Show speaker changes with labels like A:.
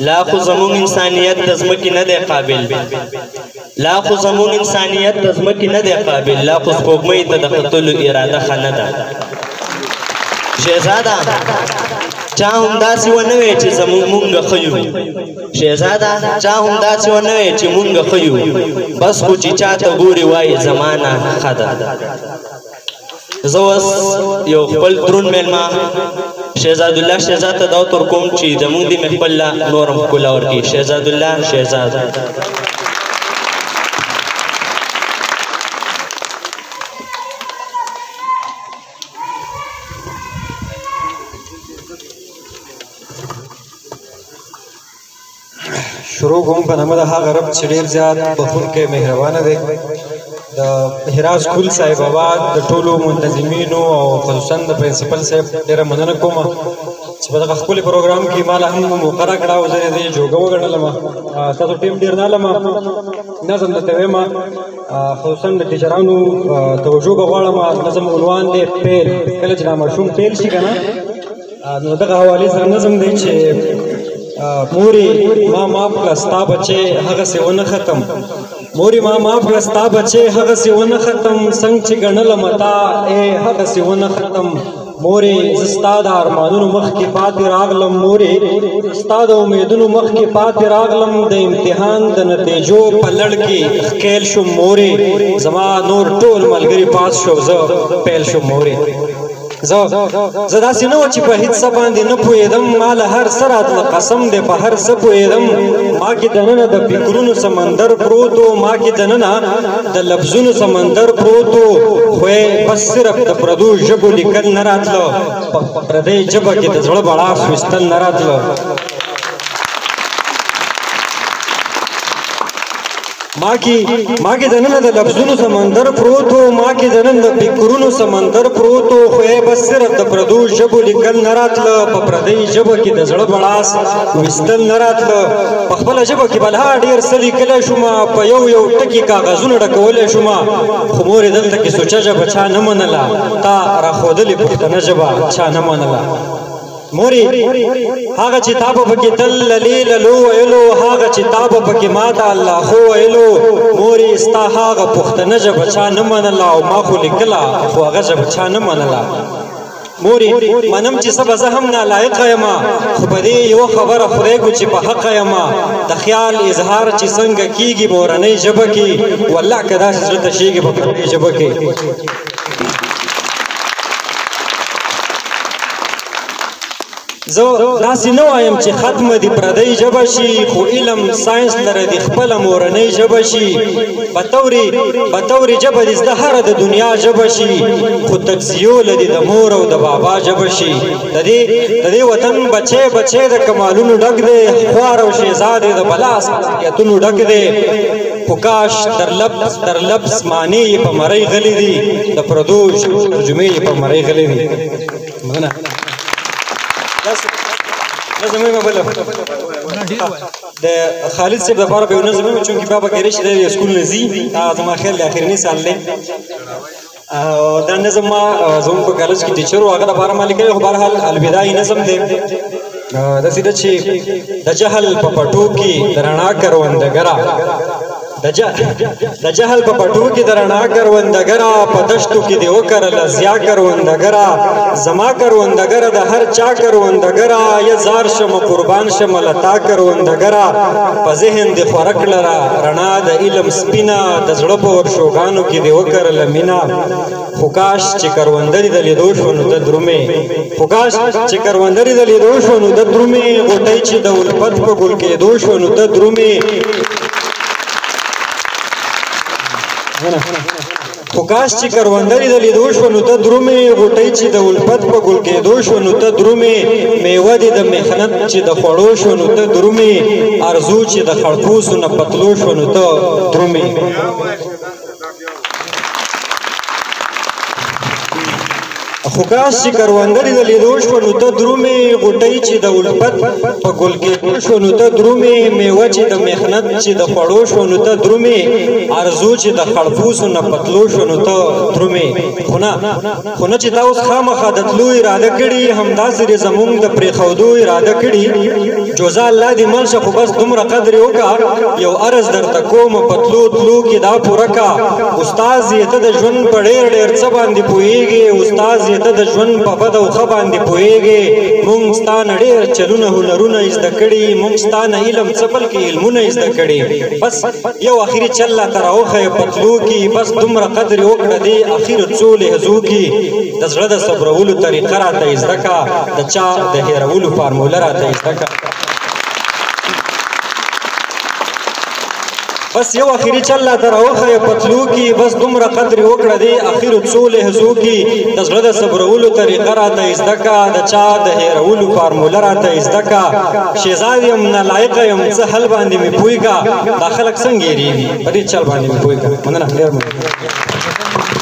A: لا خو زمون انسانیت د ځمکې نه دی قابل، لا خو زمون انسانیت د ځمکې نه دی قابل، لا خو سپوږمۍ ته د ختلو اراده ښه نه ده. شهزاده چا هم داسې ونه وی چې مونږ ښه یو، شهزاده چا هم داسې ونه وی چې مونږ ښه یو، بس خو چې چا ته ګوري وایي زمانه ښه ده. زه اوس یو خپل دروند میلمه شهزاد الله شهزاد ته دا تر کوم چې زمونږ د محفل له نورم ښکلا ورکړي. شهزاد الله شهزاد.
B: شروع کوم په نامه د هغه رب چې ډېر زیات بخښونکی مهربانه دی. د هرات سکول صاحب آباد د ټولو منتظمینو او خصوصا د پرنسپل صاحب ډېره مننه کوم چې په دغه ښکلي پروګرام کې ما له هم موقع راکړه او زه یې جوګه وګڼلم. ستاسو ټیم ډېر نه لرم، نظم درته وایم، خصوصا د ټیچرانو توجه به غواړم. نظم عنوان دی پیل. کله چې دا ماشوم پیل شي که نه نو دغه حوالې سره نظم دی چې مورې ما معاف کړه ستا بچې هغسې ونه ختم، مورې ما معاف کړه ستا بچې هغسې ونه ختم، څنګه چې ګڼلم تا ای هغسې ونه ختم، مورې زه ستا د ارمانونو مخکې پاتې راغلم، مورې ستا د امیدونو مخکې پاتې راغلم، د امتحان د نتیجو په لړ کې ښکیل شوم، مورې زما نور ټول ملګري پاس شو زه پیل شوم، مورې زه داسې نه وه چې په هېڅ څه باندې نه پوهېدم، ما له هر څه راتله قسم دی په هر څه پوهېدم، ما کې دننه د فکرونو سمندر پروت و، ما کې دننه د لفظونو سمندر پروت و، خو بس صرف د پردو ژبو لیکل نه راتله، په پردۍ ژبه کې د زړه بړاس ویستل نه راتله. ما کې دننه د لفظونو سمندر پروت و، ما کې دننه د فکرونو سمندر پروت و، خو بس صرف د پردو ژبو لیکل نه راتله، په پردۍ ژبه کې د زړه بړاس ویستل نه راتله، په خپله ژبه کې بلها ډېر څه لیکلی شوم، په یو یو ټکي کاغذونه ډکولی شوم، خو مورې دلته کې سوچه ژبه چا نه منله، تا راښودلې پښتنه ژبه چا نه منله. مورې هغه چې تا به پکې تل للې للو ویلو، هغه چې تا به پکې ما ته الله خو ویلو، مورې ستا هغه پښتنه ژبه چا نه منله او ما خو لیکله خو هغه ژبه چا نه منله. مورې منم چې څه به زه هم نالایقه یم، خو په دې یوه خبره خدای کو چې په حقه یم، د خیال اظهار چې څنګه کېږي مورنۍ ژبه کې، والله که داسې زړه تشېږي په پردۍ ژبه کې. زه داسې نه وایم چې ختمه دي پردۍ ژبه شي، خو علم ساینس لره د خپله مورنۍ ژبه شي، په طورې ژبه دې زده هره د دنیا ژبه شي، خو تجزیو له دې د مور او د بابا ژبه شي. د دې وطن بچی د کمالونو ډک دی، خوار او شهزادې د بلا صلاحیتونو ډک دی، خو کاش در لفظ معنی یې په مرۍ غلي دي، د پردو ترجمې یې په مرۍ غلي دي. مننه. نظم وایم بله د خالد صاحب دپاره به یو نظم وایم چونکې بیا به کېدای شي دی د سکول نه ځي، هغه زما خیال د اخرني سال دی. دا نظم ما زموږ په کالج کې ټیچر و، هغه دپاره ما لیکلی، خو بهرحال الوداعي نظم دی. داسې ده چې د جهل په پټو کې د رڼا کروندګره، د جهل په پټو کې د رڼا کروندګره، په دشتو کې دې وکرله زیا کروندګره، زما کروندګره د هر چا کروندګره، یا زار شم قربان شم له تا کروندګره، په ذهن دې خوره کړله رڼا د علم سپینه، د زړه په ورشوګانو کې دې وکرله مینه، خو کاش چې کروندرې د لیدو شو نو د درومې، خو کاش چې کروندرې د لیدو شو نو د درومې، غوټۍ چې د الفت په ګل کېدو شو نو د درومې، خو کاش چې کروندرې د لیدو شو نو ته درومې، غوټۍ چې د الفت په ګل کېدو شو نو ته درومې، میوه دې د محنت چې د خوړو شو نو ته درومې، ارزو چې د خړپوسو نه پتلو شو نو ته درومې. خو کاش چې کروندرې د لیدو شو نو ته درومې، غوټۍ چې د الفت په ګل کېدو شو نو ته درومې، میوه چې د محنت چې د خوړو شو نو ته درومې، ارزو چې د خړپوسو نه پتلو شو نو ته درومې. خو نه چې تا اوس خامخا د تلو اراده کړي، همداسې زموږ د پرېښودو اراده کړي، جوزا الله دې مل شه خو بس دومره قدر یې وکړه یو عرض درته کوم پتلو تلو کې دا پوره کا استاد یې ته د ژوند په ډېر ډېر څه باندې پوهېږي استاد یې ته د ژوند په بد او ښه باندې پوهېږي موږ ستا نه ډېر چلونه هنرونه زده کړي موږ ستا نه علم څه بلکې علمونه زده کړي بس یو اخري چل راته راوښیه پتلو کې بس دومره قدر یې وکړه دې اخر څو لحظو کې د زړه د صبرولو طریقه راته زده کړه د چا د هېرولو فارموله راته زده کړه بس یو اخري چل راته راوښیه پتلو کې بس دومره قدر یې وکړه دې اخرو څو لحظو کې د زړه د صبرولو طریقه راته زده کړه د چا د هېرولو فارموله راته زده کړه شهزاد یم نالایقه یم څه حل باندې مې پوهېږه دا خلک څنګه هېرېږي په دې چل باندې مې پوهېږه مننه ډېر مننه